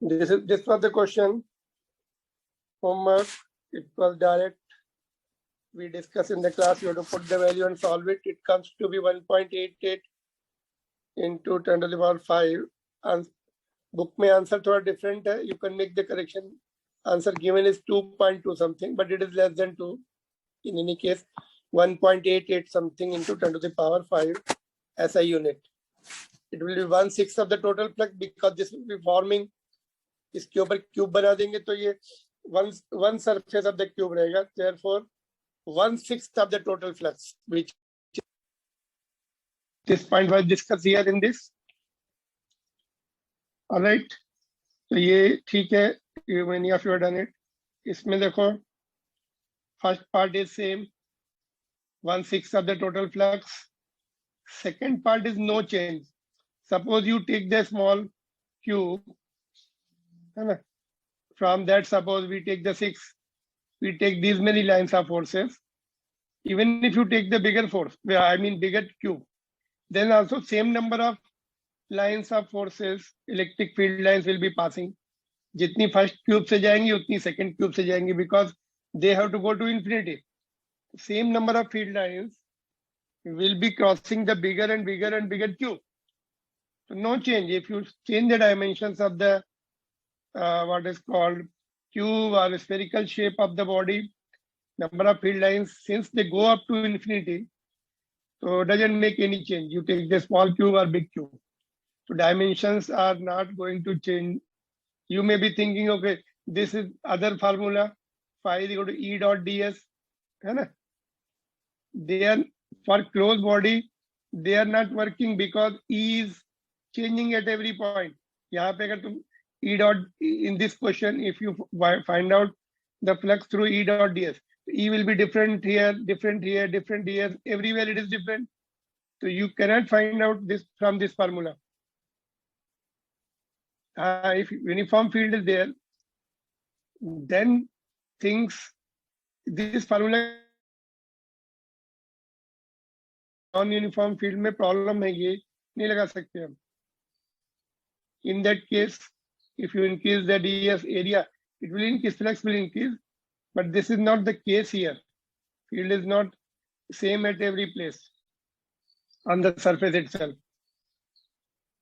This was the question. Homework. It was direct. We discussed in the class. You have to put the value and solve it. It comes to be 1.88 into 10 to the power 5. And book में answer थोड़ा different है. You can make the correction. Answer given is 2.2 something, but it is less than 2. In any case, 1.88 something into 10 to the power 5 as a unit. It will be 1/6 of the total flux because this will be forming. इसके ऊपर cube बना देंगे तो ये one surface of the cube रहेगा. Therefore, 1/6 of the total flux, which this point was discussed here in this. All right. तो ये ठीक है. Many of you have done it. इसमें देखो, first part is same, 1/6 of the total flux. Second part is no change. Suppose you take the small cube, from that suppose we take the 6, we take these many lines of forces. Even if you take the bigger force, I mean bigger cube, then also same number of lines of forces, electric field lines will be passing. जितनी first cube से जाएंगी उतनी second cube से जाएंगी, because they have to go to infinity. Same number of field lines will be crossing the bigger and bigger and bigger cube. So no change. If you change the dimensions of the what is called cube or spherical shape of the body, number of field lines, since they go up to infinity, so it doesn't make any change. You take the small cube or big cube. So dimensions are not going to change. You may be thinking, okay, this is other formula, phi is equal to E dot ds. They are for closed body, they are not working because E is changing at every point. यहाँ पे अगर तुम E dot in this question, if you find out the flux through E dot ds, E will be different here, different here, different here. Everywhere it is different. So you cannot find out this from this formula. If uniform field is there, then things, this formula non-uniform field में problem है, ये नहीं लगा सकते हम. In that case, if you increase the ds area, it will increase, flux will increase, but this is not the case here. Field is not same at every place on the surface itself.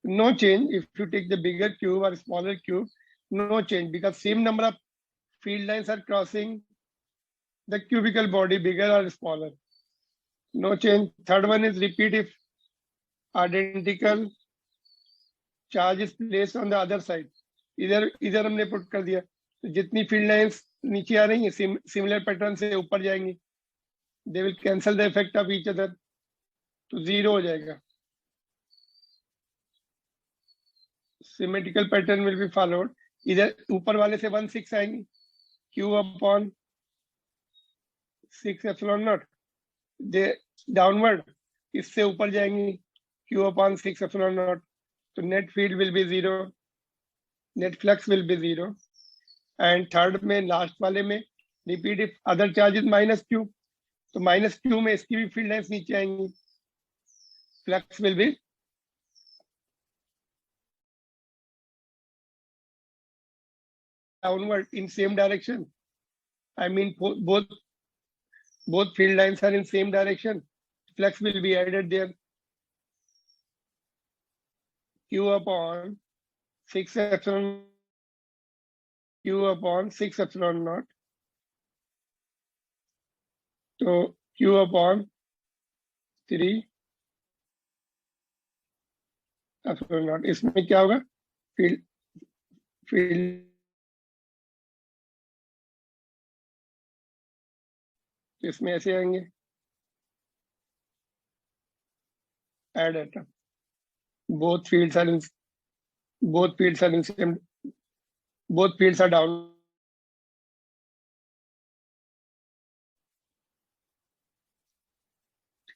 No change if you take the bigger cube or smaller cube, no change because same number of field lines are crossing the cubical body, bigger or smaller. No change. Third one is repeat if identical charge is placed on the other side. इधर हमने put कर दिया, तो जितनी field lines नीचे आ रही हैं similar pattern से ऊपर जाएंगी, they will cancel the effect of each other, तो 0 हो जाएगा. Symmetrical pattern will be followed. इधर ऊपर वाले से 1/6 आएंगी, Q upon 6 epsilon not. They downward इससे ऊपर जाएंगी, Q upon 6 एप्सिलॉन नॉट. तो net field will be 0, net flux will be 0. And third में लास्ट वाले में repeat if other charge is -Q, तो -Q में इसकी भी फील्ड लाइंस नीचे आएंगी, flux will be downward in same direction. I mean both field lines are in same direction. Flux will be added there. Q upon 6 epsilon, Q upon 6 epsilon naught. So Q upon 3 epsilon naught. इसमें क्या होगा? Field इसमें ऐसे आएंगे, add atom. Both fields are same. Both fields are down.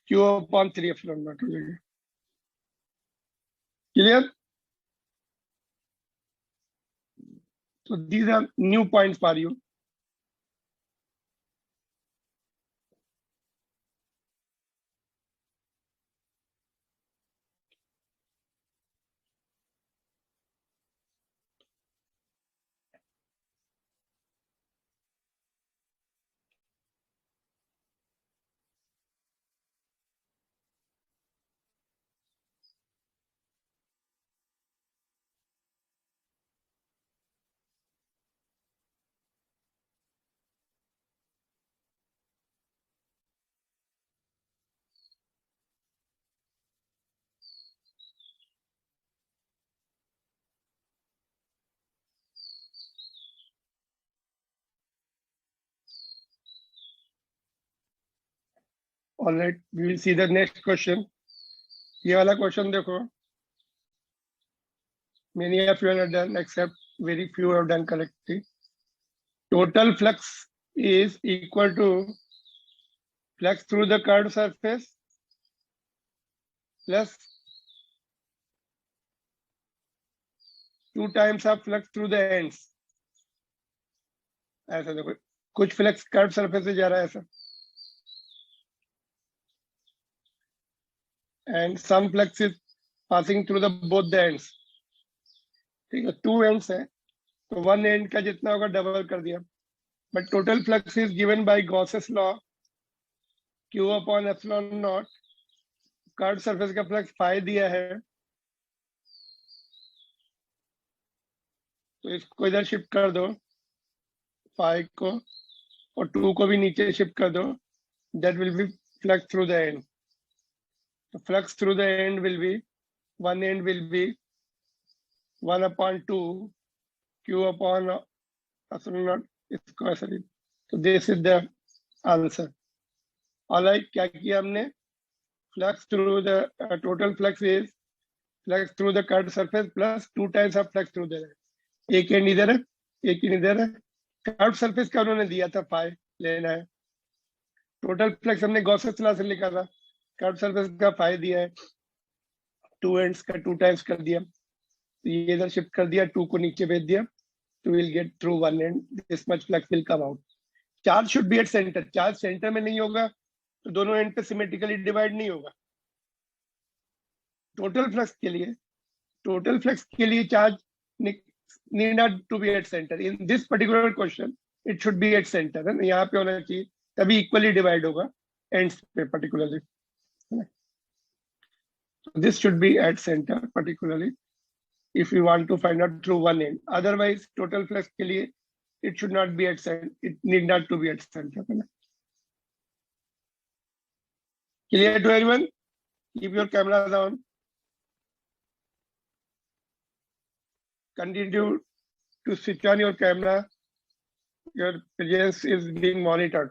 Q upon 3 epsilon naught. Clear? So these are new points for you. All right, we will see the next question. ये वाला question देखो. Many of you have done, except very few have done correctly. Total flux is equal to flux through the curved surface plus 2 times of flux through the ends. ऐसा देखो, कुछ flux curve surface से जा रहा है ऐसा, and some flux is passing through the both the ends. ठीक है, 2 ends है, तो 1 end का जितना होगा डबल कर दिया. But total flux is given by Gauss's law, Q upon epsilon naught. Curve surface का फ्लक्स फाई दिया है, तो इसको इधर शिफ्ट कर दो, फाई को, और 2 को भी नीचे शिफ्ट कर दो. That will be flux through the end. The flux through the end will be, one end will be 1 upon 2 Q upon epsilon naught. इसको ऐसा लिख. So this is the answer. All right, क्या किया हमने? Flux through the total flux is flux through the curved surface plus 2 times of flux through the. एक and इधर है, एक एंड इधर है. कर्व सरफेस का उन्होंने दिया था, फाई लेना है. टोटल फ्लक्स हमने गॉसेस लॉ से लिखा था, कर्व सरफेस का फाई दिया है, 2 एंड्स का 2 टाइम्स कर दिया, तो ये इधर शिफ्ट कर दिया, 2 को नीचे भेज दिया, तो will get through one and this much flux will come out. Charge should be at centre. Charge centre में नहीं होगा तो दोनों एंड पे सिमेट्रिकली डिवाइड नहीं होगा. टोटल फ्लक्स के लिए charge need not to be at center. In this particular question, it should be at center. है ना, यहाँ पे होना चाहिए, तभी इक्वली डिवाइड होगा ends पे particularly. So this should be at center particularly if you want to find out through one end. Otherwise, total flux के लिए it should not be at center. It need not to be at center. है ना. Clear to everyone? Keep your cameras on. Continue to switch on your camera. Your presence is being monitored.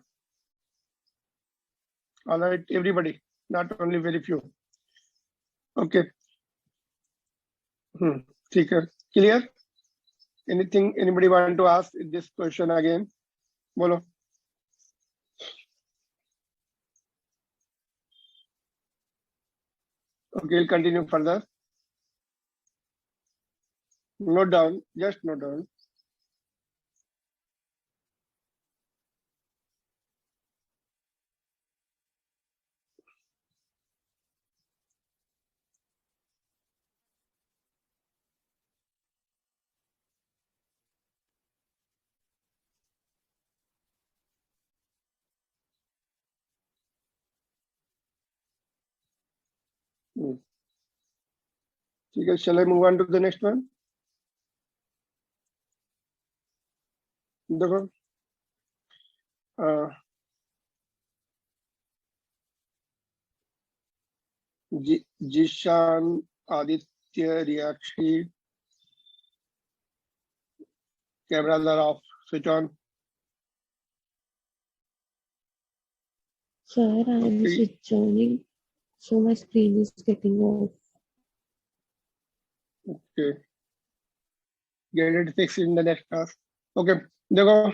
All right, everybody, not only very few. Okay. ठीक है. Clear? Anything anybody want to ask this question again? बोलो. Okay, we'll continue further. Note down, just note down. ठीक है, shall I move on to the next one? देखो, Zeeshan, Aditya, रियाक्षी, cameras are off. Switch on. Sir, I am switch on, so my screen is getting off. Okay. Get it fixed in the next class. Okay. देखो,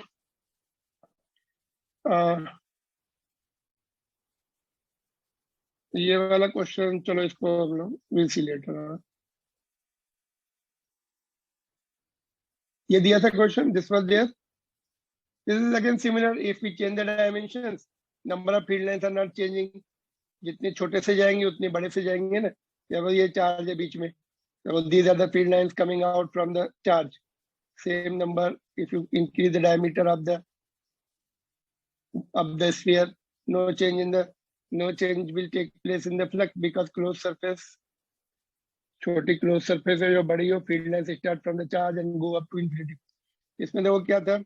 ये वाला question चलो इसको हम लोग will see letter. ये दिया था question, this was there. This is again similar. If we change the dimensions, number of field lines are not changing. जितने छोटे से जाएंगे उतने बड़े से जाएंगे ना. ये चार्ज है बीच में, so these are the field lines coming out from the charge. Same number. If you increase the diameter of the sphere, no change will take place in the flux because closed surface, छोटी closed surface है जो बड़ी हो, field lines start from the charge and go up to infinity. इसमें देखो क्या था,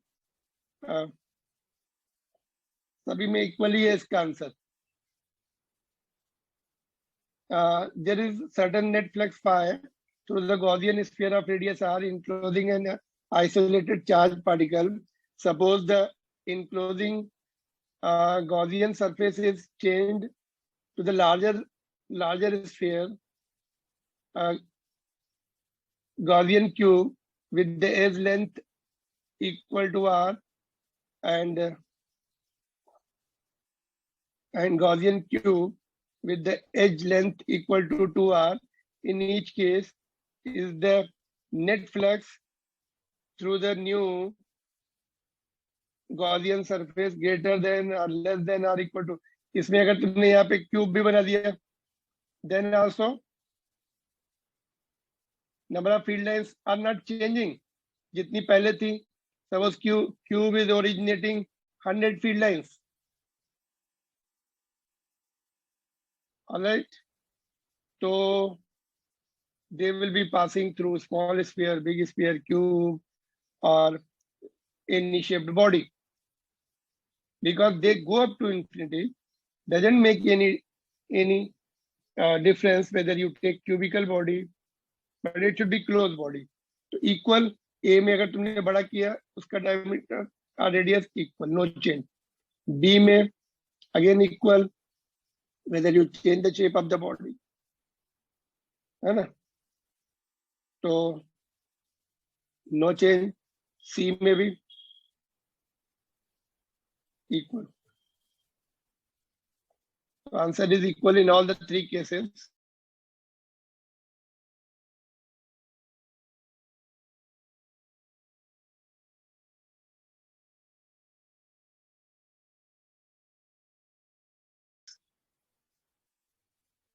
सभी में इक्वली है इसका answer. There is certain net flux phi through the Gaussian sphere of radius r enclosing an isolated charged particle. Suppose the enclosing Gaussian surface is changed to the larger sphere, Gaussian cube with the edge length equal to r and Gaussian cube with the edge length equal to 2r. In each case, is the net flux through the new Gaussian surface greater than or less than or equal to. इसमें अगर तुमने यहाँ पे cube भी बना दिया, then also number of field lines are not changing. जितनी पहले थी, suppose cube is originating 100 field lines. All right. So they will be passing through small sphere, big sphere, cube, or any shaped body. Because they go up to infinity, doesn't make any difference whether you take cubical body, but it should be closed body. तो equal A में अगर तुमने बड़ा किया, उसका diameter और radius equal, no change. B में again equal, whether you change the shape of the body, है ना? तो no change. C में भी equal. So answer is equal in all the three cases.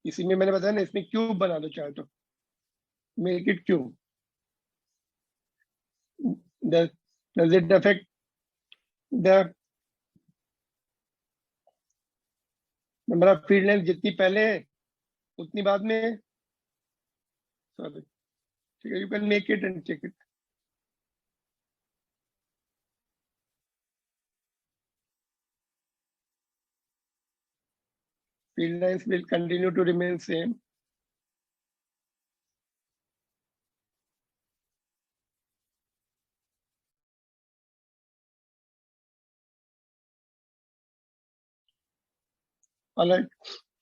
इसी में मैंने बताया ना, इसमें क्यूब बना दो चाहे तो, make it cube. Does it affect the number of field length? जितनी पहले है उतनी बाद में, sorry, ठीक है, you can make it and check it. Field lines will continue to remain same. All right.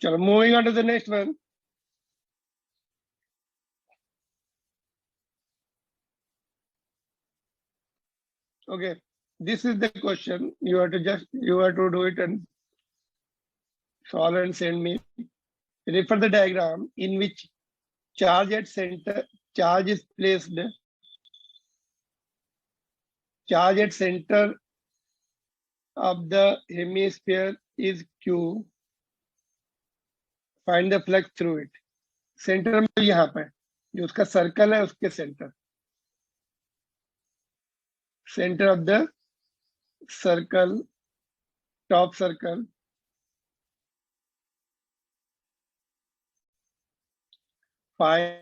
So moving on to the next one. Okay, this is the question. You have to do it and solve and send me. Refer the diagram in which charge is placed. Charge at center of the hemisphere is Q. Find the flux through it. Center में यहाँ पे जो उसका circle है उसके center of the circle, top circle. Find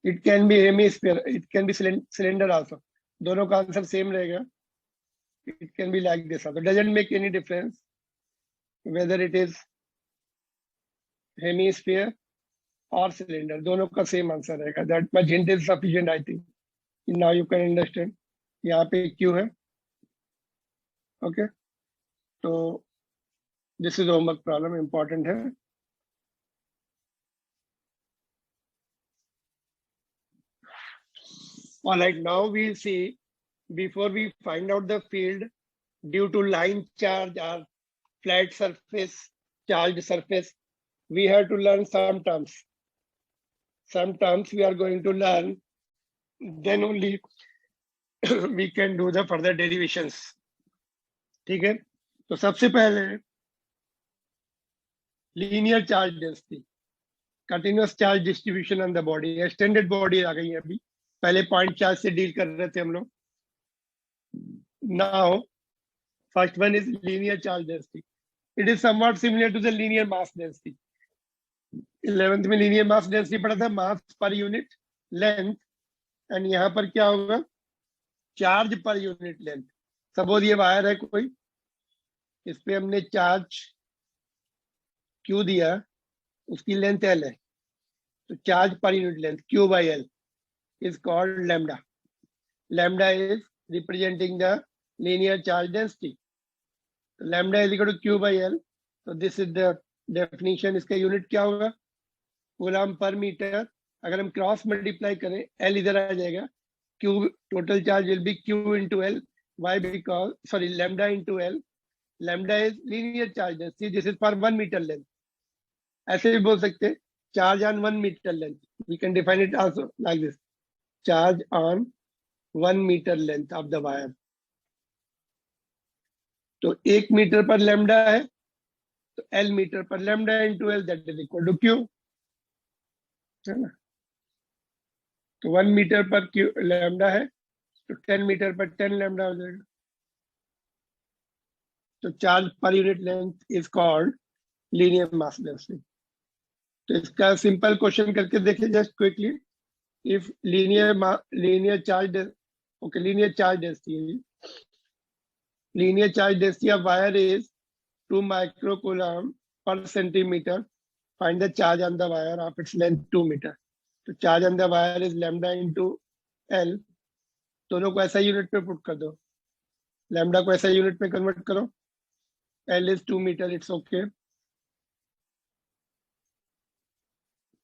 it can be hemisphere, it can be cylinder also. दोनों का answer same रहेगा. It can be like this also. Doesn't make any difference whether it is hemisphere or cylinder. दोनों का same answer रहेगा. That much hint is sufficient, I think. Now you can understand. यहाँ पे Q है. Okay. So this is homework problem, important है. All right, now we'll see, before we find out the field due to line charge or flat surface, charged surface, we have to learn some terms. Some terms we are going to learn, then only we can do the further derivations. ठीक है, तो सबसे पहले linear charge density, continuous charge distribution on the body, extended body आ गई है अभी. पहले point charge से deal कर रहे थे हम लोग. Now, first one is linear charge density. It is somewhat similar to the linear mass density. 11th में linear mass density पढ़ा था, mass per unit length, and यहाँ पर क्या होगा, charge per unit length. Suppose ये वायर है कोई, इस पे हमने चार्ज Q दिया, उसकी लेंथ L है, तो charge per unit length Q by L is called lambda. Lambda is representing the linear charge density. Lambda is equal to Q by L. So this is the definition. इसका unit क्या होगा? Coulomb per metre. अगर हम cross multiply करें, L इधर आ जाएगा. Q total charge will be Q into L. Why? Because lambda into L. Lambda is linear charge density. This is per 1 meter length. ऐसे भी बोल सकते हैं charge on 1 meter length. We can define it also like this. Charge on 1 meter length of the wire. तो 1 metre पर lambda है, तो L metre पर lambda into L that is equal to Q, है ना? तो 1 मीटर पर Q lambda है, तो 10 मीटर पर 10 लैम्डा हो जाएगा. तो charge per unit length is called linear mass density. तो इसका सिंपल क्वेश्चन करके देखिए just quickly. If linear charge density of wire is 2 microcoulomb per centimeter. Find the charge on the wire of its length 2 meter. तो charge on the wire is lambda into L. दोनों को ऐसा unit पे put कर दो. Lambda को ऐसा unit में कन्वर्ट करो. L is 2 meter. It's okay.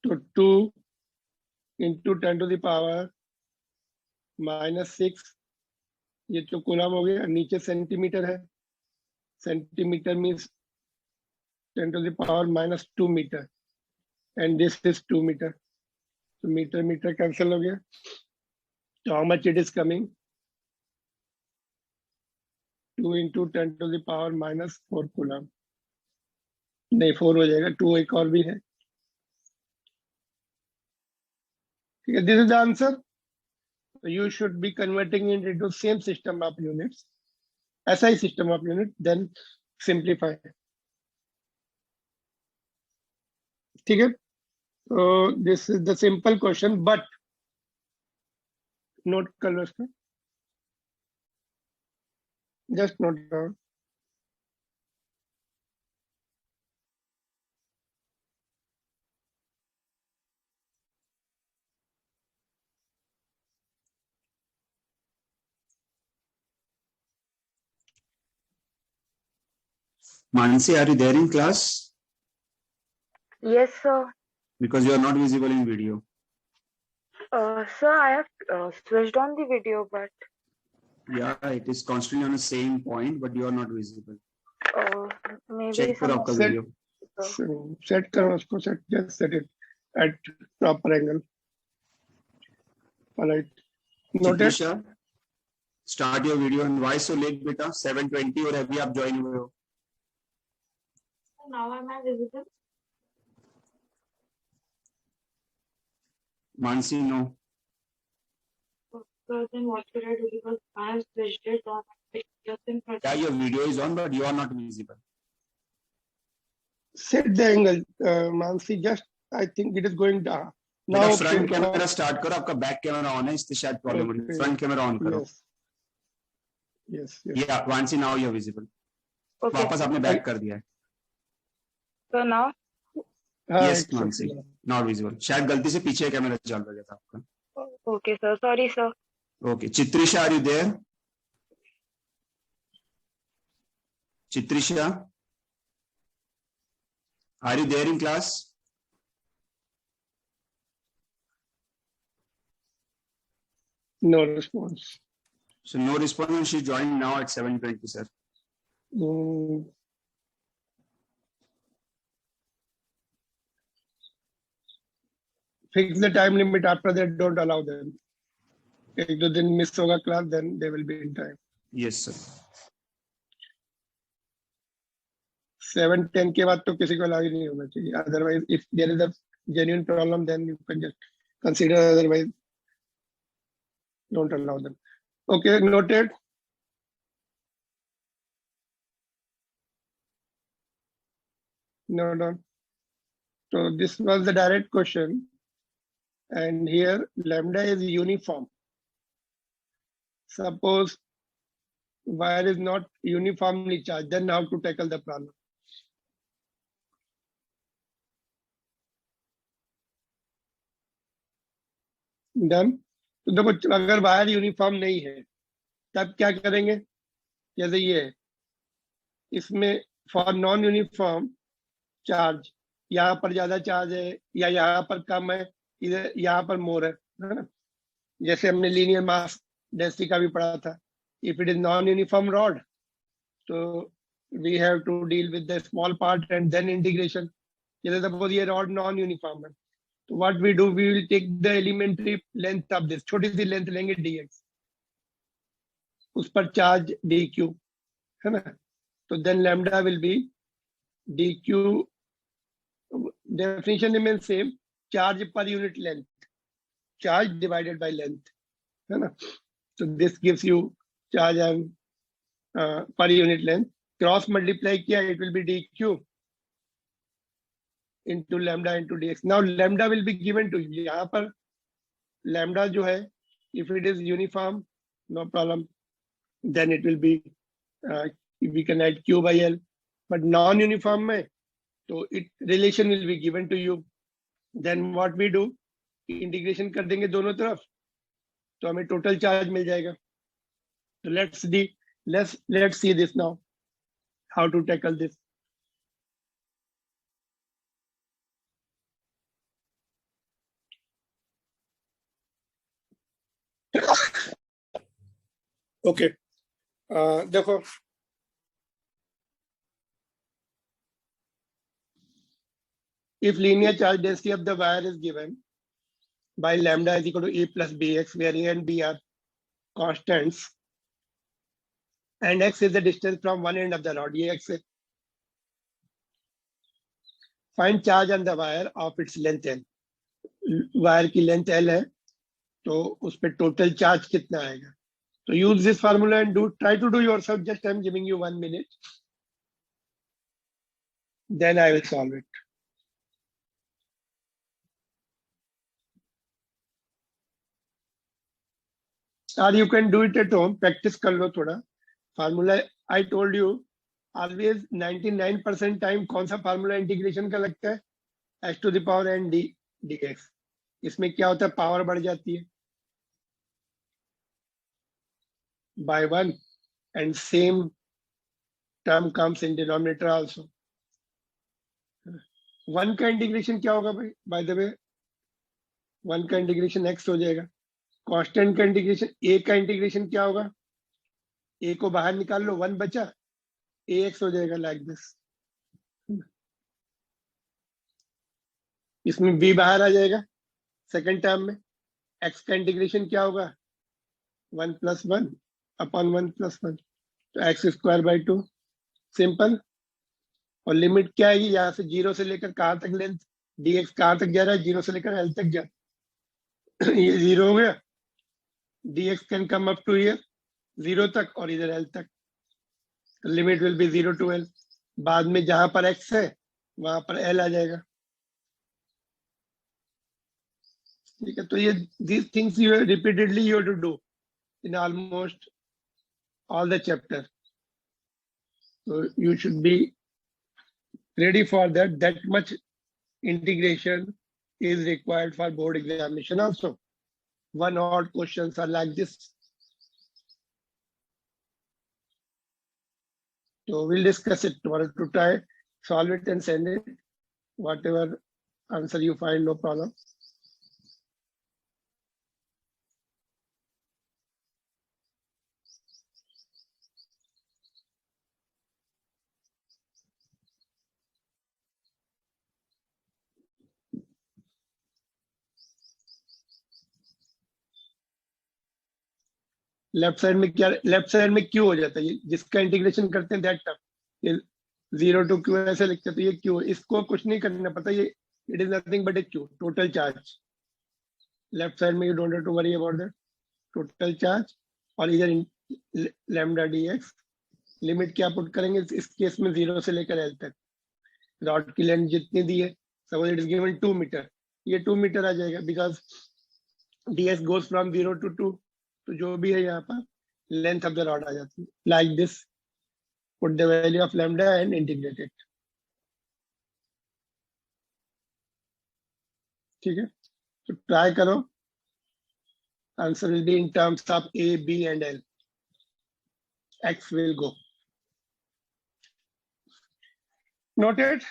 तो 2 into 10 to the power -6. ये तो कूलम हो गया. नीचे सेंटीमीटर है. Centimetre means 10 to the power -2 meter. And this is 2 meter. So meter cancel हो गया. So how much it is coming? 2 into 10 to the power -4 coulomb. नहीं 4 हो जाएगा. 2 एक और भी है. ठीक है. This is the answer. So you should be converting it into same system of units. SI system of unit, then simplify. ठीक है. So this is the simple question, but note करो इसको. Just note down. Mansi, are you there in class? Yes, sir. Because you are not visible in video. Sir, I have switched on the video, but Yeah, it is constantly on the same point, but you are not visible. maybe Check for some. आपका Set- video. So set करो उसको. Just set it at proper angle. All right. Noted. Chitrisha, start your video. And why so late, beta? 7:20 और अभी आप join हुए हो. Now am I visible? Mansi, no. So then what should I do? Because I have switched it on. Just in front. Yeah, your video is on, but you are not visible. Set the angle, Mansi. Just I think it is going down. Now Now front camera start करो. आपका back camera on है, इससे शायद problem हो रही है. Okay. Front camera on करो. Yes. Yes. Yeah, Mansi, now you are visible. Okay. वापस आपने back कर दिया है. So now. Yes, it's Mansi. okay. Not visible. शायद गलती से पीछे कैमरा चल रहा था आपका. Okay, sir. Sorry, sir. Okay, Chitrisha, are you there? Chitrisha, are you there in class? No response. So no response, and she joined now at 7:20, sir. Mm. Fix the time limit. After that, don't allow them. If they didn't miss होगा class, then they will be in time. Yes, sir. 7:10 के बाद तो किसी को allow ही नहीं होना चाहिए. Otherwise, if there is a genuine problem, then you can just consider. Otherwise, don't allow them. Okay, noted. No, no. So this was the direct question. And here lambda is uniform. Suppose wire is not uniformly charged, then how to tackle the problem? Done. तो देखो अगर wire uniform नहीं है तब क्या करेंगे, जैसे ये है, इसमें फॉर नॉन यूनिफॉर्म चार्ज, यहाँ पर ज्यादा चार्ज है या यहाँ पर कम है, इधर यहाँ पर मोर है ना। जैसे हमने लीनियर मास डेंसिटी का भी पढ़ा था, if it is non uniform rod, तो we have to deal with the small part and then integration. जैसे सपोज ये रॉड नॉन यूनिफॉर्म है, तो what we do, we will take the elementary length of this, छोटी सी length लेंगे dx, उस पर चार्ज dq है ना, तो then lambda will be dq, definition remains same, charge per unit length, charge divided by length है ना, so this gives you charge and per unit length, cross multiply किया, it will be dq into lambda into dx. Now lambda will be given to you, यहाँ पर lambda जो है, if it is uniform no problem, then it will be we can add q by l, but non uniform में तो it relation will be given to you. Then what we do, integration कर देंगे दोनों तरफ, तो हमें total charge मिल जाएगा. तो let's see this now, how to tackle this. Okay, देखो if linear charge density of the wire is given by lambda is equal to a plus bx, where a and b are constants and x is the distance from one end of the rod, ये x है. Find charge on the wire of its length l. Wire की length l है, तो उस पे total charge कितना आएगा. तो use this formula and try to do yourself. Just I'm giving you 1 minute. Then I will solve it. Or you can do it at home. Practice कर लो थोड़ा. Formula I told you always 99% time कौन सा formula integration का लगता है, x to the power n dx. इसमें क्या होता है, पावर बढ़ जाती है by 1 and same term comes in denominator also. 1 का इंटीग्रेशन क्या होगा भाई, बाय द वे 1 का इंटीग्रेशन x हो जाएगा. कांस्टेंट का इंटीग्रेशन, a का इंटीग्रेशन क्या होगा, a को बाहर निकाल लो, 1 बचा, ax हो जाएगा लाइक दिस. इसमें b बाहर आ जाएगा सेकंड टर्म में. x का इंटीग्रेशन क्या होगा, 1 + 1 अपॉन 1 + 1, तो x² by 2, सिंपल. और लिमिट क्या है, यहाँ से 0 से लेकर कहाँ तक लेंथ dx कहाँ तक जा रहा है, 0 से लेकर l तक जा ये 0 हो गया, dx can come up to here 0 तक और इधर l तक. Limit will be 0 to l. बाद में जहां पर x है वहां पर l आ जाएगा. ठीक है, तो ये these things you repeatedly you have to do in almost all the chapter. So you should be ready for that. That much integration is required for board examination also. 1 odd questions are like this. So we'll discuss it tomorrow to try, solve it and send it. Whatever answer you find, no problem. Left side में क्या, left side में Q हो जाता है, जिसका integration करते हैं that term, 0 to q ऐसे लिखते हैं, तो ये क्यू, इसको कुछ नहीं करना पता, ये it is nothing but a Q, total charge. Left side में you don't have to worry about that, total charge. और इधर लैम्डा dx, लिमिट क्या पुट करेंगे इस केस में, 0 से लेकर l तक. रॉड की लेंथ जितनी दी है, suppose it is given 2 metre, ये 2 मीटर आ जाएगा, because ds goes from 0 to 2, तो जो भी है यहाँ पर लेंथ ऑफ द रॉड आ जाती है. Like this, put the value of lambda and integrate it. ठीक है, तो ट्राई करो. Answer will be in terms of a, b and l. x will go. Noted?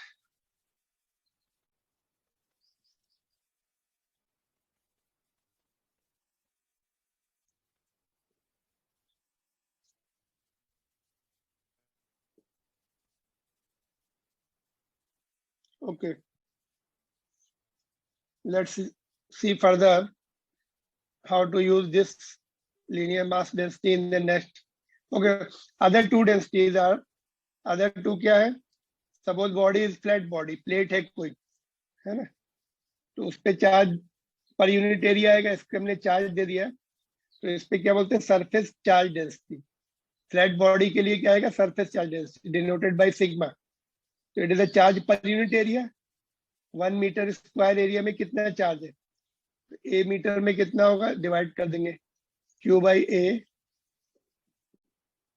Okay. Let's see further how to use this linear mass density in the next. Okay. Other two densities are, other two क्या है? Suppose body is flat body, plate है कोई, है ना? तो उस पे charge per unit area आएगा, इसको हमने चार्ज दे दिया, तो इस पे क्या बोलते हैं? Surface charge density. Flat body के लिए क्या आएगा? Surface charge density denoted by sigma. तो it is a charge per unit area. 1 metre square area में कितना चार्ज है? तो ए मीटर में कितना होगा? डिवाइड कर देंगे, Q by A.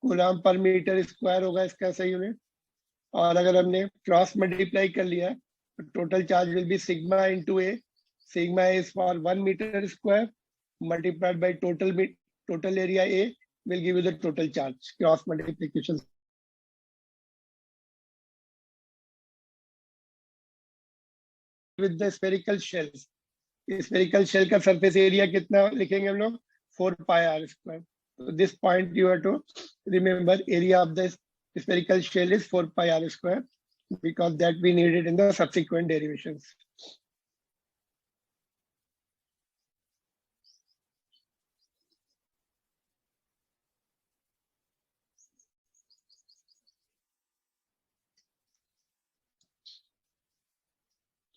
Coulomb per metre square होगा इसका सही यूनिट. और अगर हमने क्रॉस मल्टीप्लाई कर लिया तो total charge will be sigma into A. Sigma is for 1 metre square multiplied by total area A will give you the total charge. Cross multiplication. With the spherical shells. Spherical shell का surface area कितना लिखेंगे हम लोग? 4 pi r square. So this point you have to remember, area of the spherical shell is 4 pi r square, because that we need it in the subsequent derivations.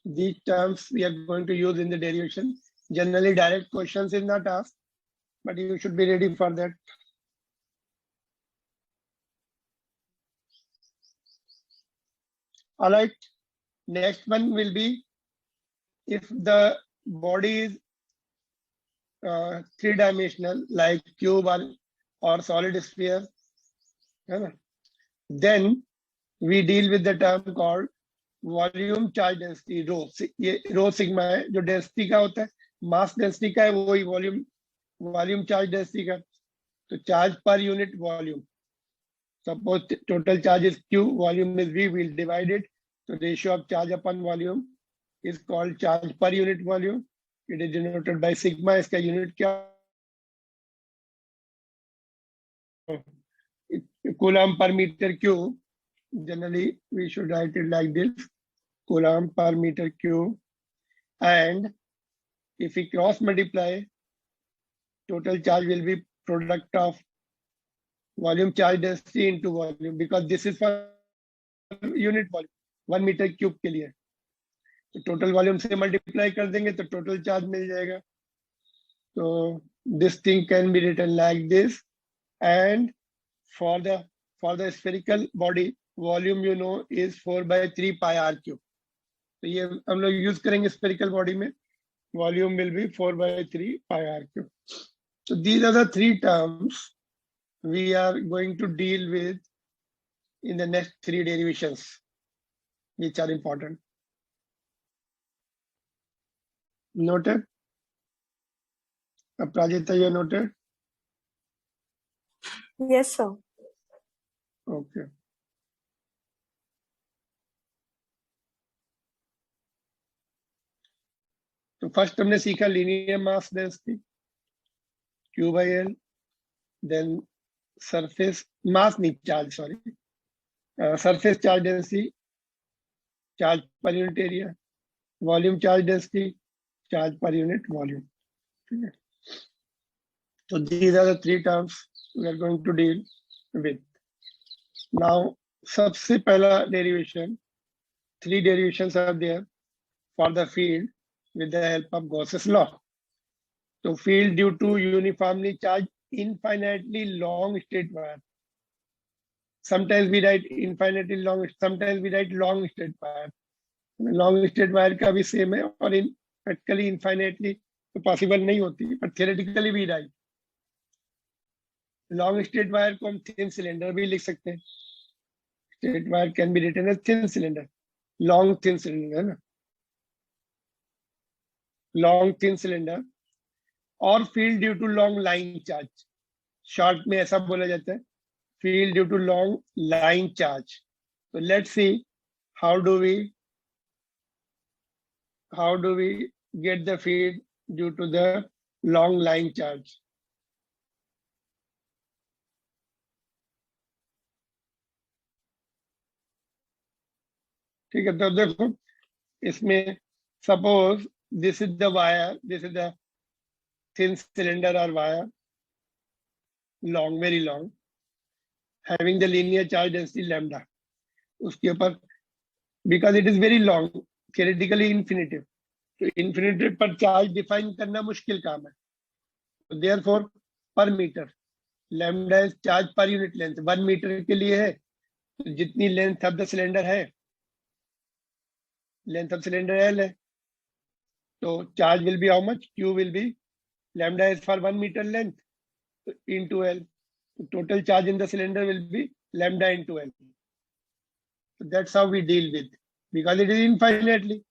These terms we are going to use in the derivation. Generally, direct questions is not asked, but you should be ready for that. All right. Next one will be, if the body is three-dimensional, like cube or solid sphere, then we deal with the term called volume charge density. Rho, ये rho sigma है, जो density का होता है, mass density का है, वही volume charge density का. तो charge per unit volume, suppose total charge is Q, volume is V, will divide it. तो ratio of charge upon volume is called charge per unit volume. It is denoted by sigma. इसका unit क्या? Coulomb per metre cube. Generally we should write it like this, coulomb per meter cube. And if we cross multiply, total charge will be product of volume charge density into volume, because this is for unit volume 1 metre cube के लिए. तो total volume से multiply कर देंगे तो total charge मिल जाएगा. तो this thing can be written like this. And for the spherical body, volume you know is 4/3 pi r cube. तो ये हम लोग यूज करेंगे स्फेरिकल बॉडी में. Volume will be 4/3 pi r cube. So these are the three terms we are going to deal with in the next 3 derivations, which are important. Noted? Aprajita, you noted? Yes, sir. Okay. तो first हमने सीखा linear mass density, Q by L. Then surface mass नहीं, charge, sorry, surface charge density, charge per unit area. Volume charge density, charge per unit volume. ठीक है. तो these are the 3 terms we are going to deal with. Now सबसे पहला derivation, 3 derivations are there for the field with the help of Gauss's law. So field due to uniformly charged infinitely long straight wire. Sometimes we write infinitely long, sometimes we write long straight wire. Long straight wire का भी same है, और इन practically infinitely तो possible नहीं होती, पर theoretically भी right. Long straight wire को हम थिन सिलेंडर भी लिख सकते हैं. Straight wire can be written as thin cylinder, long thin cylinder, है ना, लॉन्ग थिन सिलेंडर. और field due to long line charge, short में ऐसा बोला जाता है, field due to long line charge. So let's see how do we get the field due to the long line charge. ठीक है, तो देखो इसमें suppose this is the wire, this is the thin cylinder or wire, long, very long, having the linear charge density lambda. उसके ऊपर because it is very long, theoretically infinitive, तो infinitive पर charge define करना मुश्किल काम है. So therefore per meter, lambda is charge per unit length. 1 meter के लिए है, तो जितनी length of the cylinder है, length of cylinder L है, तो charge will be how much? Q will be lambda is for 1 meter length into L. So total charge in the cylinder will be lambda into L. So that's how we deal with, because it is infinitely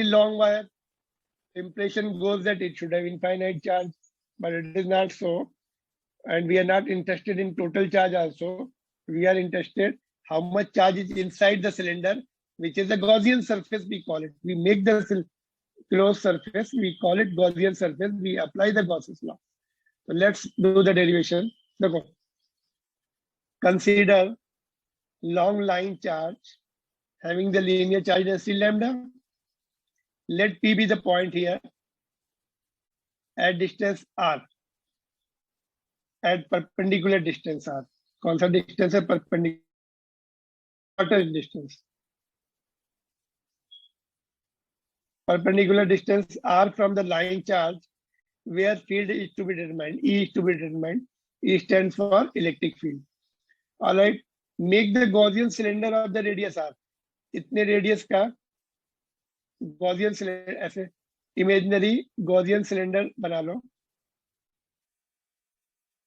long wire. Impression goes that it should have infinite charge, but it is not so. And we are not interested in total charge also. We are interested how much charge is inside the cylinder, which is a Gaussian surface, we call it. We make the closed surface, we call it Gaussian surface. We apply the Gauss's law. So let's do the derivation. Look, consider long line charge having the linear charge density lambda. Let P be the point here at distance R, at perpendicular distance R. कौन सा distance है? Perpendicular distance. Perpendicular distance R from the line charge where field is to be determined. E is to be determined. E stands for electric field. All right. Make the Gaussian cylinder of the radius R. इतने radius का Gaussian cylinder, ऐसे imaginary Gaussian cylinder बना लो,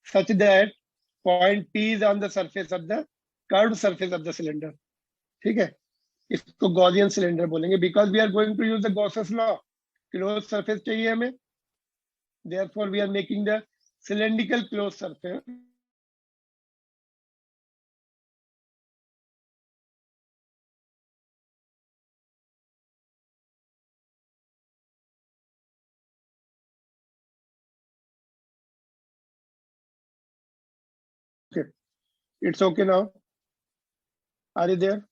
such that point P is on the surface of the curved surface of the cylinder. ठीक है, इसको Gaussian cylinder बोलेंगे, because we are going to use the Gauss's law. Closed surface चाहिए हमें, therefore we are making the cylindrical closed surface. Okay, it's okay now. Are you there?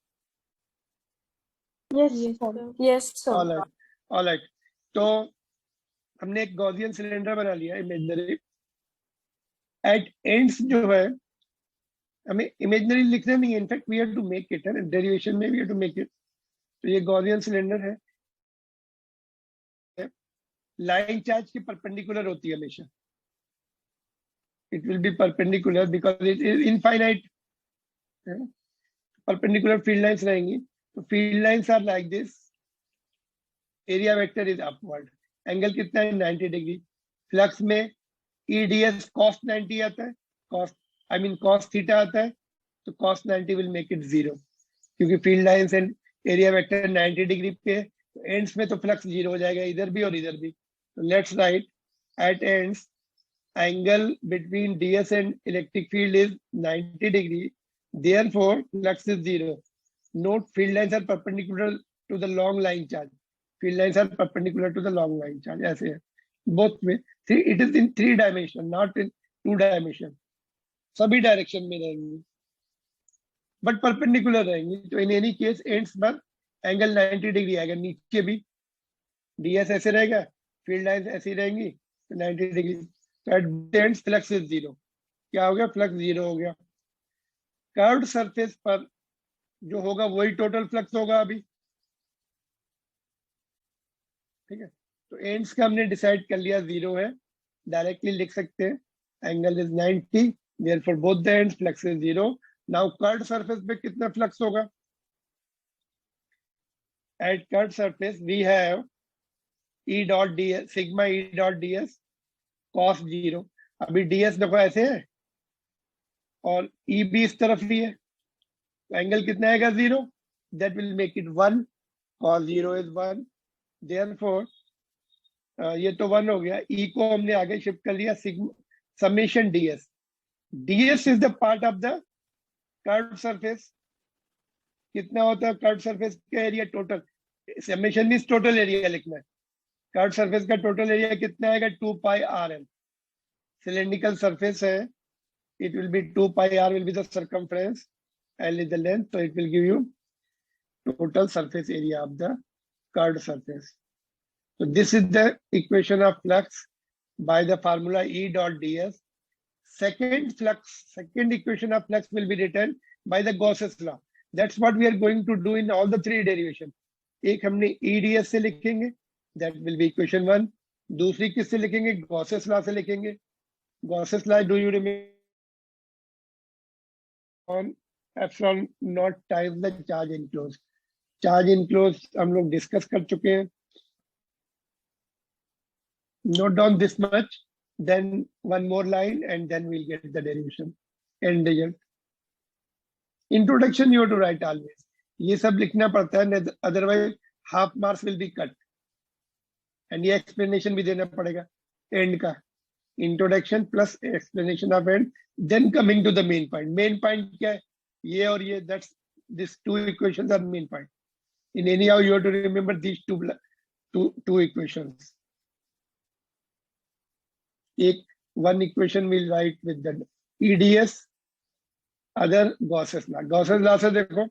Yes, Yes, sir. sir. Yes, sir. All right. तो हमने एक Gaussian cylinder बना लिया imaginary. At ends जो है हमें imaginary लिखना नहीं है. In fact, we have to make it. है derivation में we have to make it. तो ये Gaussian cylinder है. Line charge की perpendicular होती है हमेशा. It will be perpendicular because it is infinite. Perpendicular field lines रहेंगी. So field lines are like this. Area vector is upward. Angle कितना है? 90 degree. Flux में EDS cos 90 आता है. Cos theta आता है. तो cos 90 will make it 0. क्योंकि field lines and area vector 90 degree पे है. तो ends में तो flux 0 हो जाएगा, इधर भी और इधर भी. So let's write at ends angle between ds and electric field is 90 degree. Therefore, flux is 0. Note field lines are perpendicular to the long line charge. Field lines are perpendicular to the long line charge. ऐसे है. Both में. It is in 3 dimension, not in 2 dimension. सभी direction में रहेंगी. But perpendicular रहेंगी. तो in any case ends पर angle 90 degree आएगा. नीचे भी ds ऐसे रहेगा. Field lines ऐसी रहेंगी. 90 degree. तो at ends flux is 0. क्या हो गया? Flux 0 हो गया. Curved surface पर जो होगा वही टोटल फ्लक्स होगा अभी. ठीक है, तो एंड्स का हमने डिसाइड कर लिया 0 है. डायरेक्टली लिख सकते हैं angle is 90, therefore both the ends flux is 0. Now curved surface पे कितना फ्लक्स होगा? At curved surface we have E dot ds, sigma E dot ds cos 0. अभी ds देखो ऐसे है और E भी इस तरफ भी है. एंगल कितना आएगा? 0. That will make it 1. Cos 0 is 1. Therefore, ये तो 1 हो गया. E को हमने आगे शिफ्ट कर लिया sigma summation ds. ds is the part of the curved surface. कितना होता है कर्व सरफेस का area total, summation means total area लिखना है. कर्व सरफेस का टोटल एरिया कितना आएगा 2 pi rl. सिलेंड्रिकल सरफेस है, it will be 2 pi r will be the circumference, l is the length, so it will give you total surface area of the curved surface. So this is the equation of flux by the formula E dot ds. Second equation of flux will be written by the Gauss's law. That's what we are going to do in all the three derivations. एक हमने EDS से लिखेंगे, that will be equation 1. दूसरी किससे लिखेंगे, Gauss's law से लिखेंगे. Gauss's law, do you remember? On epsilon naught times the charge enclosed. Charge enclosed हम लोग डिस्कस कर चुके हैं. Note down this much, then one more line, and then we'll get the derivation and result. Introduction you have to write always. ये सब लिखना पड़ता है, otherwise half marks will be cut. And ये explanation भी देना पड़ेगा end का. Introduction plus explanation of end, then coming to the main point. Main point क्या है? ये और ये, that's these two equations are main point. In anyhow you have to remember these two equations. One equation we'll write with the EDS, other Gauss's law. Gauss's law से देखो,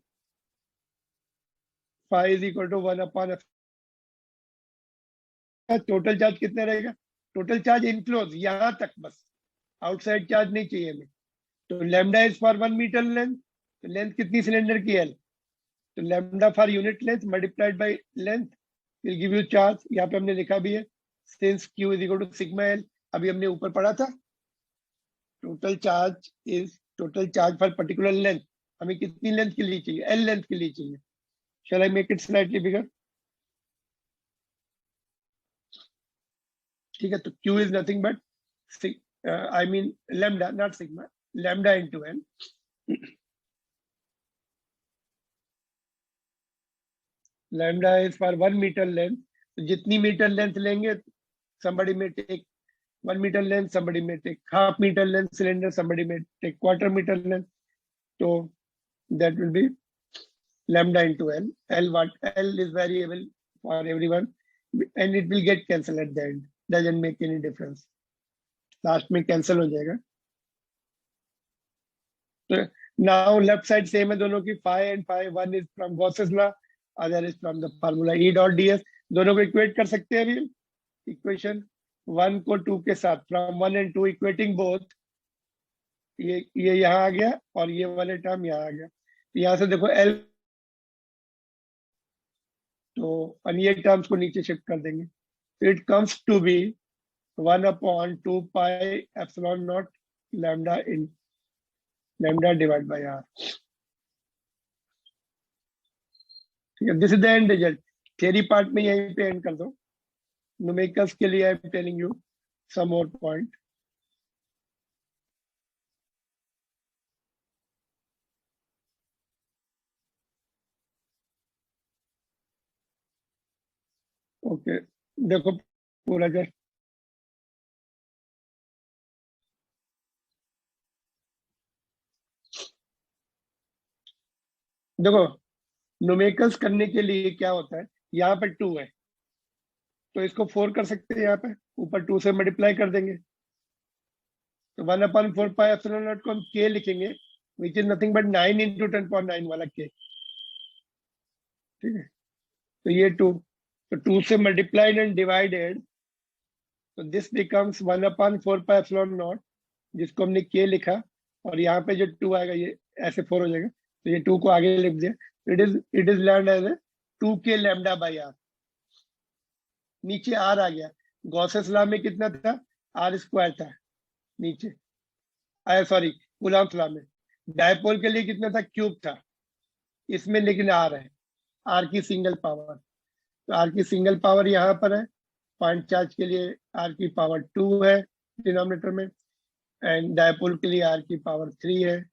phi is equal to 1 upon f. Total charge कितना रहेगा, total charge enclose यहां तक बस, outside charge नहीं चाहिए हमें. तो lambda is for 1 metre length, तो लेंथ कितनी सिलेंडर की L, तो lambda for unit length multiplied by length will give you charge. यहाँ पे हमने लिखा भी है, since Q is equal to sigma L, अभी हमने ऊपर पढ़ा था. Total charge for particular length, हमें कितनी लेंथ के लिए चाहिए, L लेंथ के लिए चाहिए. शैल आई मेक इट स्लाइटली बिगर. ठीक है, तो Q is nothing but I mean lambda, not sigma, lambda into L. Lambda is for 1 meter length. तो जितनी मीटर लेंथ लेंगे, somebody may take 1 meter length, somebody may take half meter length cylinder, somebody may take quarter meter length. So that will be lambda into L. L is variable for everyone, and it will get cancelled at the end. Doesn't make any difference. Last में cancel हो जाएगा. तो now left side same है दोनों की, phi and phi, one is from Gauss's law, other is from the formula E dot ds. दोनों को equate कर सकते हैं अभी. इक्वेशन 1 को 2 के साथ, from 1 and 2 इक्वेटिंग बोथ, ये यहाँ आ गया और ये वाले टर्म यहाँ आ गया. यहाँ से देखो L, तो ये टर्म्स को नीचे शिफ्ट कर देंगे. It comes to be 1 upon 2 pi epsilon naught lambda in lambda divided by r. ठीक है, this is the end result. Theory part में यहीं पे एंड कर दो. न्यूमेरिकल्स के लिए I am telling you some more point. Okay, देखो पूरा जस्ट देखो, न्यूमेरिकल्स करने के लिए क्या होता है, यहाँ पर 2 है तो इसको 4 कर सकते हैं, यहाँ पे ऊपर 2 से मल्टीप्लाई कर देंगे. तो 1 upon 4 pi epsilon naught को हम k लिखेंगे, which is nothing but 9 into 10⁹ वाला k. ठीक है, तो ये 2, तो 2 से मल्टीप्लाइड एंड डिवाइडेड, तो this becomes 1 upon 4 pi epsilon naught, जिसको हमने k लिखा, और यहाँ पे जो 2 आएगा ये ऐसे 4 हो जाएगा, तो ये 2 को आगे लिख दिया. It is learn as 2k lambda by r. नीचे r आ गया. गॉसेस लॉ में कितना था, r स्क्वायर था नीचे, सॉरी कूलॉम्स लॉ में डायपोल के लिए कितना था, क्यूब था. इसमें लेकिन r है, r की सिंगल पावर, तो r की सिंगल पावर यहाँ पर है. पॉइंट चार्ज के लिए r की पावर 2 है डिनोमिनेटर में, एंड डायपोल के लिए r की पावर 3 है.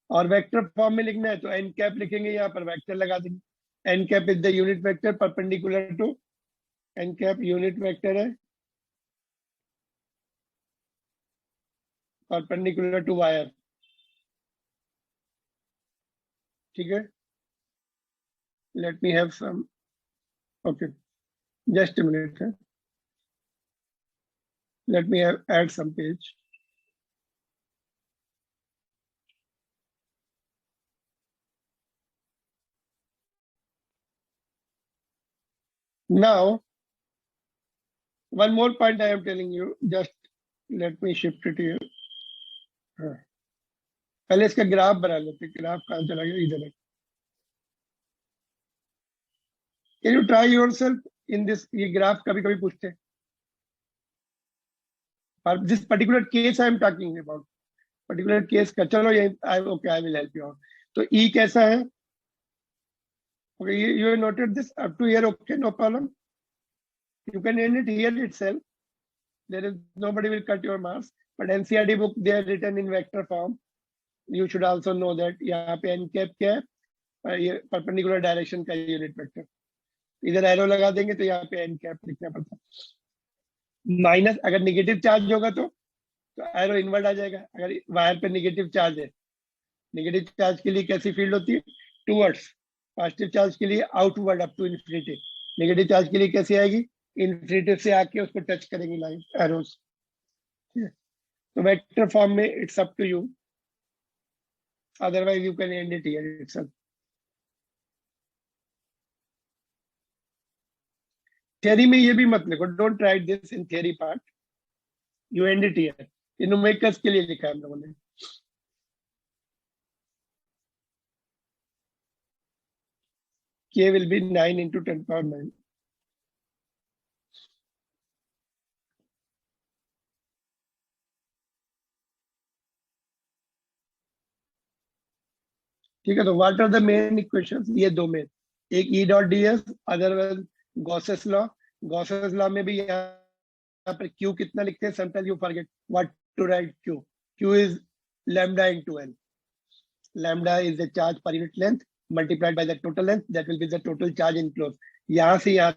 और वेक्टर फॉर्म में लिखना है तो एन कैप लिखेंगे, यहाँ पर वेक्टर लगा देंगे. N cap is the unit vector perpendicular to, n cap unit vector है perpendicular to wire. ठीक है, let me have some, okay, just a minute. Let me add some page. Now, one more point I am telling you, just let me shift it here. हाँ, पहले इसका graph बना लेते, graph कहाँ चला गया, इधर है. Can you try yourself in this? ये ग्राफ कभी कभी पूछते हैं. For this particular case I am talking about, particular case का, चलो ये okay, I will help you out. तो E कैसा है? Okay, you have noted this up to here, okay, no problem. You can end it here itself. There is nobody will cut your marks. But NCERT book they are written in vector form. You should also know that यहाँ पे n cap क्या है, ये perpendicular direction का unit vector. इधर arrow लगा देंगे तो यहाँ पे n cap लिखना पड़ता है. माइनस अगर निगेटिव चार्ज होगा तो एरो इनवर्ट आ जाएगा. अगर वायर पे निगेटिव चार्ज है, निगेटिव चार्ज के लिए कैसी फील्ड होती है, टूवर्ड्स. पॉजिटिव चार्ज के लिए outward up to infinity. Negative charge के लिए कैसी आएगी, इन्फिनिटी से आके उसको टच करेंगी लाइन एरोस. तो वेक्टर फॉर्म में it's up to you, otherwise you can end it here itself. Theory में ये भी मत लिखो, don't write this in theory part, you end it here. ये न्यूमेरिकल्स के लिए लिखा है हम लोगों ने. K will be 9 into 10 power 9. ठीक है, तो what are the main equations, ये दो मेन, एक E dot d s, otherwise Gauss's law. Gauss's law में भी यहाँ पर Q कितना लिखते हैं, sometimes you forget what to write Q. Q is lambda into L. Lambda is the charge per unit length multiplied by the total length, that will be the total charge enclosed. यहाँ से यहाँ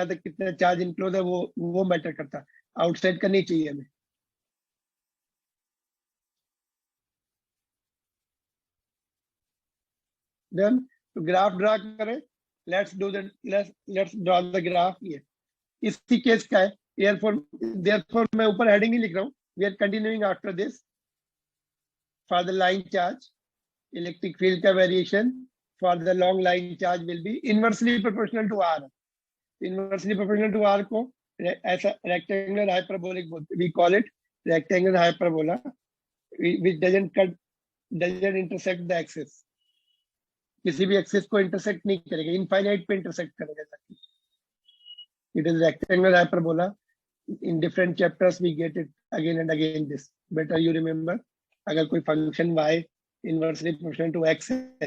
तक कितना charge enclose है वो matter करता है, outside का नहीं चाहिए हमें. देन तो ग्राफ ड्रा करें. Let's draw the graph. ये इसी केस का है. therefore मैं ऊपर हेडिंग नहीं लिख रहा हूँ. We are continuing after this. For the line charge, electric field का variation for the long line charge will be inversely proportional to R. Inversely proportional to R को ऐसा rectangular hyperbolic बोलते, we call it rectangular hyperbola, which doesn't intersect the axis. किसी भी axis को intersect नहीं करेगा, infinite पे intersect करेगा. It is rectangular hyperbola. In different chapters we get it again and again. This better you remember. अगर कोई function y inversely proportional to x है,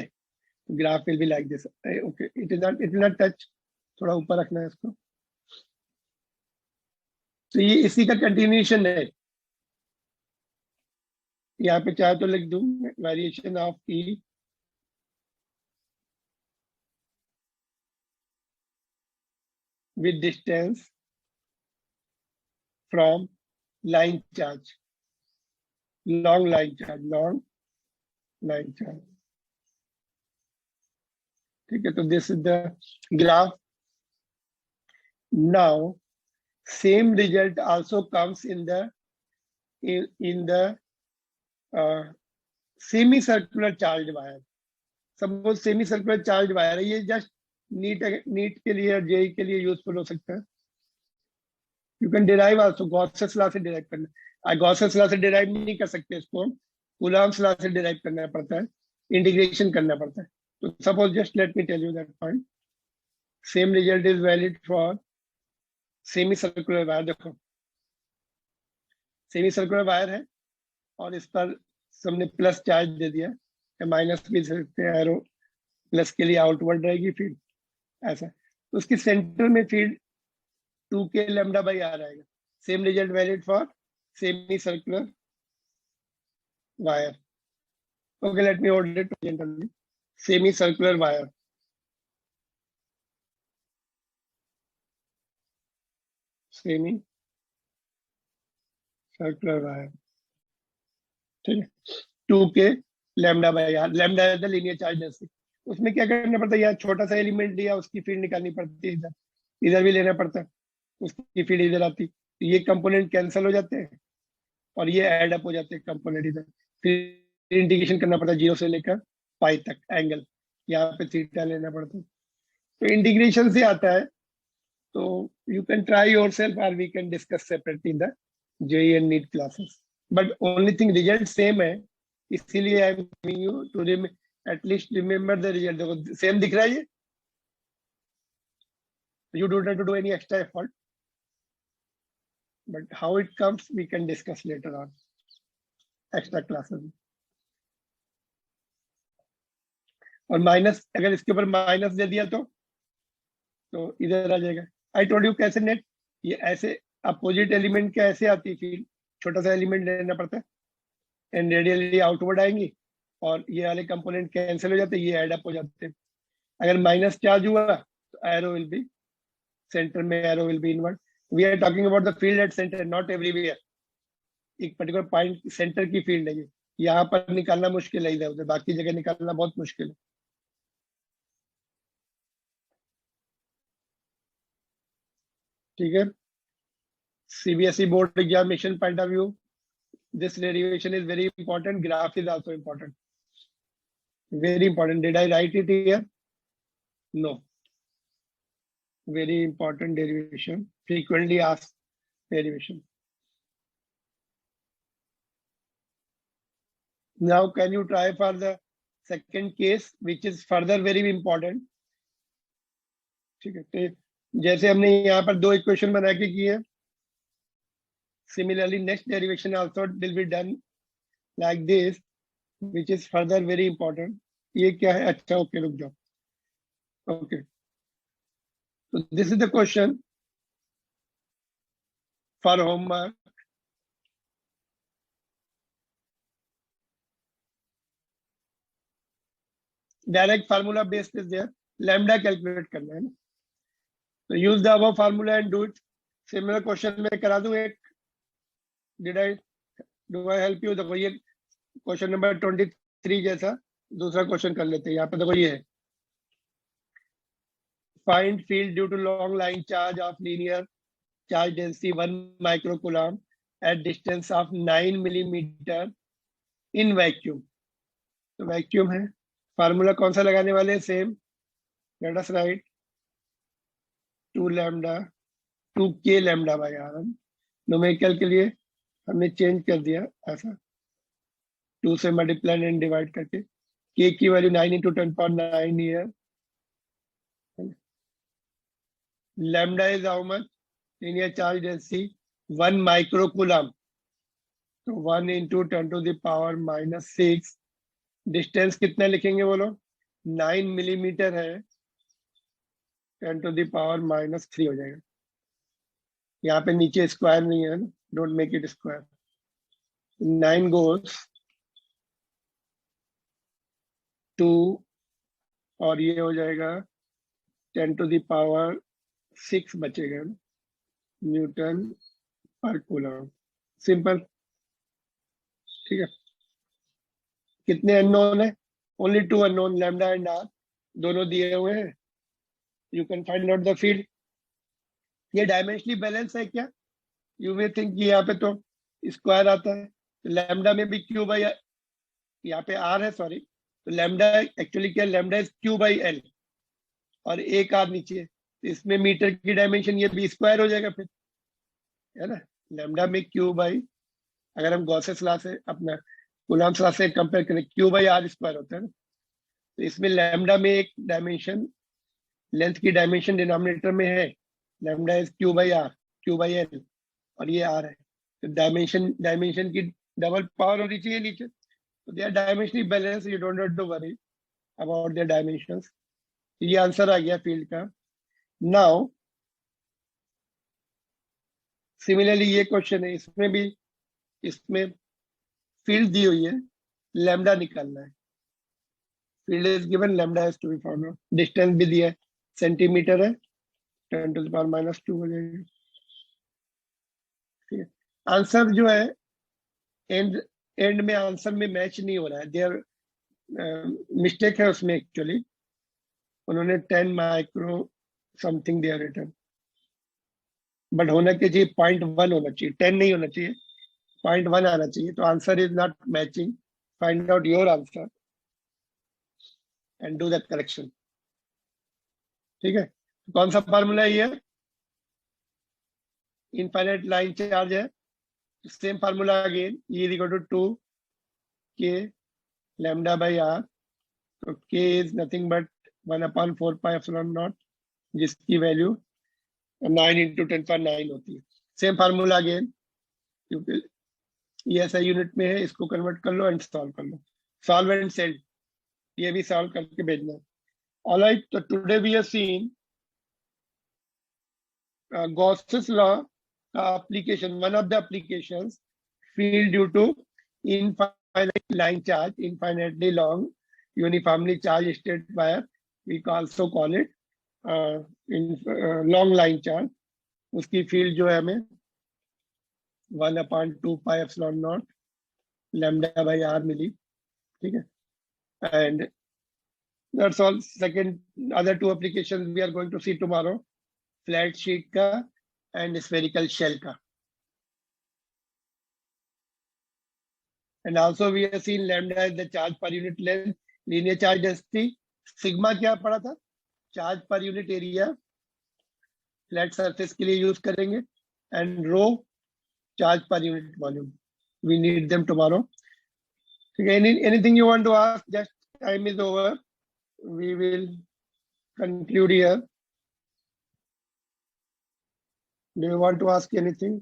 graph will be like this. Okay, it will not touch. थोड़ा ऊपर रखना है इसको. तो ये इसी का कंटिन्यूएशन है. यहाँ पे चाहे तो लिख दूं, variation of E with distance from line charge, long line charge. ठीक है, तो this is the graph. Now same result also comes in the semi circular charge wire. Suppose semi circular charge wire है, ये just NEET के लिए और JEE के लिए यूजफुल हो सकता है. You can derive also, Gauss's law से डिराइव करना. गॉसेस लॉ से डिराइव नहीं कर सकते इसको, कूलॉम्स लॉ से डिराइव करना पड़ता है, इंटीग्रेशन करना पड़ता है. तो suppose just let me tell you that point. Same result is valid for semi circular wire. देखो सेमी सर्कुलर वायर है और इस पर हमने प्लस चार्ज दे दिया है, माइनस भी दे सकते हैं. एरो प्लस के लिए आउटवर्ड रहेगी फील्ड ऐसा. तो उसकी सेंटर में field 2k lambda by R आएगा. Same result valid for semi circular wire. Okay, let me hold it gently. Semi-circular wire. Semi-circular wire. ठीक है, 2k lambda by R, lambda is the linear charge density. उसमें क्या करना पड़ता है, यहाँ छोटा सा एलिमेंट लिया, उसकी फील्ड निकालनी पड़ती है, इधर इधर भी लेना पड़ता है, उसकी फील्ड इधर आती, ये कंपोनेंट कैंसिल हो जाते हैं और ये ऐड अप हो जाते हैं कंपोनेंट इधर। फिर इंटीग्रेशन करना पड़ता है 0 से लेकर पाई तक, एंगल यहाँ पे थीटा लेना पड़ता है, तो इंटीग्रेशन से आता है। तो यू कैन ट्राई योरसेल्फ और we can discuss separately in the JEE and NEET classes, but only thing result same है, इसीलिए I am giving you to at least remember the result. देखो सेम दिख रहा है ये, you don't have to do any extra effort, but how it comes we can discuss later on extra classes में। और minus, अगर इसके ऊपर माइनस दे दिया तो इधर आ जाएगा। आई टोल्ड यू कैसे नेट, ये ऐसे अपोजिट एलिमेंट के ऐसे आती है फील्ड, छोटा सा एलिमेंट लेना पड़ता है एंड रेडियली आउटवर्ड आएंगी और ये वाले कंपोनेंट कैंसिल हो जाते हैं, ये ऐड अप हो जाते हैं। अगर माइनस चार्ज हुआ तो एरो विल बी सेंटर में, arrow will be inward. We are talking about the field at centre, not everywhere. एक पर्टिकुलर पॉइंट सेंटर की फील्ड है ये, यहाँ पर निकालना मुश्किल है, इधर उधर बाकी जगह निकालना बहुत मुश्किल है। ठीक है, CBSE board examination point of view, this derivation is very important, graph is also important, very important. Did I write it here? No. Very important derivation, frequently asked derivation. Now can you try for the second case which is further very important? ठीक है, तो जैसे हमने यहाँ पर दो equation बना के किए हैं, similarly next derivation also will be done like this, which is further very important. ये क्या है, अच्छा ओके रुक जाओ, okay so this is the question for homework. Direct formula based is there, lambda calculate करना है ना, तो use the above formula and do it. Similar question मैं करा दूं एक, did I do I help you? देखो ये क्वेश्चन नंबर 23 जैसा दूसरा क्वेश्चन कर लेते हैं। यहाँ पे देखो ये है, find field due to long line charge of linear charge density 1 microcoulomb at distance of 9 millimeter in vacuum। तो वैक्यूम है, फार्मूला कौन सा लगाने वाले हैं, same, let us write 2 lambda 2k lambda by R. Numerical के लिए हमने चेंज कर दिया ऐसा, 2 से मल्टीप्लाई एंड डिवाइड करके, k की वैल्यू 9 × 10⁹ ईयर। Lambda is how much, linear charge density 1 microcoulomb, तो 1 × 10⁻⁻6। डिस्टेंस कितना लिखेंगे बोलो, 9 मिलीमीटर है, 10⁻⁻³ हो जाएगा। यहाँ पे नीचे स्क्वायर नहीं है ना, don't make it square. 9 goes to और ये हो जाएगा 10⁻6 बचेगा ना, न्यूटन पर कूलम। सिंपल, ठीक है। कितने अननोन है, only 2 unknown, lambda and R, दोनों दिए हुए हैं। You can find out the field. ये डायमेंशनली बैलेंस है क्या, यू मे थिंक यहाँ पे तो स्क्वायर आता है, तो लैम्डा में भी क्यू बाई, यहाँ पे आर है सॉरी, तो लैम्डा एक्चुअली क्या, lambda is Q by L और एक आर नीचे, तो इसमें मीटर की डायमेंशन ये भी स्क्वायर हो जाएगा फिर, है ना। लैम्डा में क्यू बाई, अगर हम गॉसेस लॉ से अपना कूलम्ब्स लॉ से कंपेयर करें, क्यू बाई आर स्क्वायर होता है ना, तो इसमें लैम्डा में एक डायमेंशन, लेंथ की डायमेंशन डिनोमिनेटर में है, lambda is Q by R, Q by L, और ये आर है, तो डायमेंशन की डबल पावर होनी चाहिए नीचे, तो they are dimensionally balance, you don't have to worry about their dimensions. ये आंसर आ गया फील्ड का। नाउ सिमिलरली ये क्वेश्चन है, इसमें भी, इसमें फील्ड दी हुई है, लैम्डा निकालना है। Field is given, lambda is to be found out, distance भी दिया है, सेंटीमीटर है, 10⁻⁻² हो जाएगा। ठीक है, आंसर जो है एंड एंड में आंसर में मैच नहीं हो रहा है, देयर मिस्टेक है उसमें एक्चुअली, उन्होंने 10 micro something there return, but होना के चाहिए 0.1 होना चाहिए, 10 नहीं होना चाहिए, 0.1 आना चाहिए, तो answer is not matching, find out your answer and do the correction. ठीक है, कौन सा फार्मूला है ये? इनफाइनाइट लाइन चार्ज है, same formula again, E is equal to 2 k lambda by r, तो k is nothing but 1/4 pi epsilon naught, जिसकी value 9 into 10⁹ होती है। सेम फार्मूला अगेन, क्योंकि ये ऐसा यूनिट में है, इसको कन्वर्ट कर लो एंड सॉल्व कर लो, सॉल्व एंड सेंड, ये भी सॉल्व करके भेजना है। ऑलराइट, तो today we have seen Gauss's law application, one of the applications, field due to infinite line charge, infinitely long uniformly charged state wire, we also call it long line charge, उसकी field जो है हमें 1/2 pi epsilon naught lambda by r मिली। ठीक है, and that's all. Second, other two applications we are going to see tomorrow, flat sheet का and spherical shell का। And also we have seen lambda is the charge per unit length, linear charge density, sigma क्या पड़ा था? Charge per unit area, flat surface के लिए use करेंगे, and rho charge per unit volume, we need them tomorrow. ठीक है, anything you want to ask? Just time is over, we will conclude here. Do you want to ask anything?